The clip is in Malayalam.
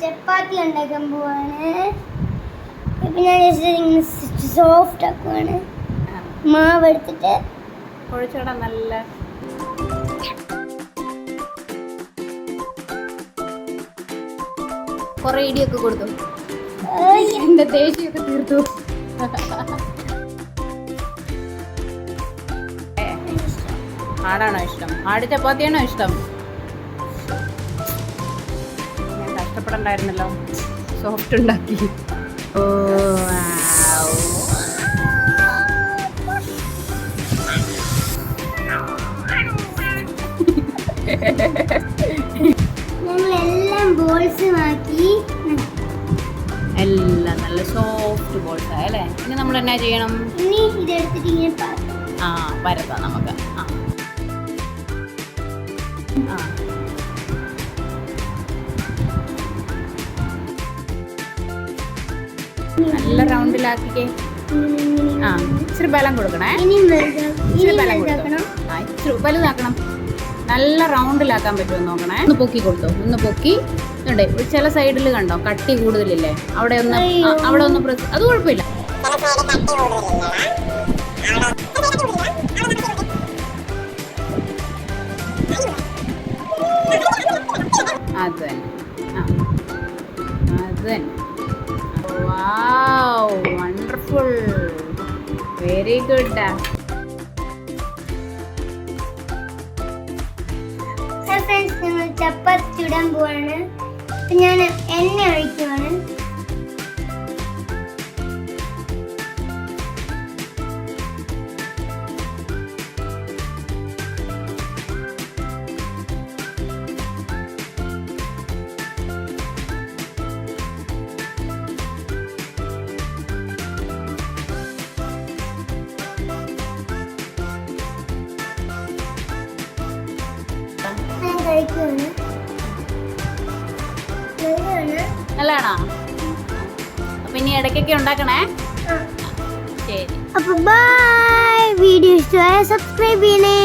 ചപ്പാത്തി ഉണ്ടാക്കാൻ പോവാണ്. ഇപ്പം ഞാൻ ഇങ്ങനെ സോഫ്റ്റ് ആക്കുവാണ്. മാവ് എടുത്തിട്ട് കുഴച്ചോടാ നല്ല കുറെ ഇടിയൊക്കെ കൊടുത്തു. എന്റെ ദേഷ്യമൊക്കെ തീർത്തു. ആടാണോ ഇഷ്ടം? ആട് ചപ്പാത്തിയാണോ ഇഷ്ടം? ഞാൻ കഷ്ടപ്പെടണ്ടായിരുന്നല്ലോ, സോഫ്റ്റ് ഉണ്ടാക്കി. ഓ ഞങ്ങളെല്ലാം ബോൾസും ആക്കി. എല്ലാം നല്ല സോഫ്റ്റ് ബോൾസ് അല്ലേ? ഇനി നമ്മൾ എന്നാ ചെയ്യണം? ഇനി ഇതെടുത്തിട്ട് ഇങ്ങനെ പരത്താം നമുക്ക്. നല്ല റൗണ്ടിലാക്കിക്കേ. ഇച്ചിരി ബലം കൊടുക്കണേ. ഇച്ചിരി ബലം കൊടുക്കണം. ഇച്ചിരി വലുതാക്കണം. നല്ല റൗണ്ടിലാക്കാൻ പറ്റുമോ നോക്കണേ. ഒന്ന് പൊക്കി കൊടുത്തോ, ഒന്ന് പൊക്കി. ഉണ്ട് ചില സൈഡിൽ കണ്ടോ കട്ടി കൂടുതലില്ലേ? അവിടെ ഒന്ന് പ്രസ്. അത് കുഴപ്പമില്ല. അത് തന്നെ. അത് തന്നെ. വാവ്, വണ്ടർഫുൾ, വെരി ഗുഡ്. ഫ്രണ്ട്സ്, ഞങ്ങൾ ചപ്പാത്തി ചുടാൻ പോവാണ്. ഞാൻ എണ്ണ ഒഴിക്കുവാണ്. നല്ലതാണോ? അപ്പൊ ഇനി ഇടയ്ക്കൊക്കെ ഉണ്ടാക്കണേ. ശരി. അപ്പൊ ബൈ. വീഡിയോ ഇഷ്ടമായ സബ്സ്ക്രൈബ് ചെയ്യണേ.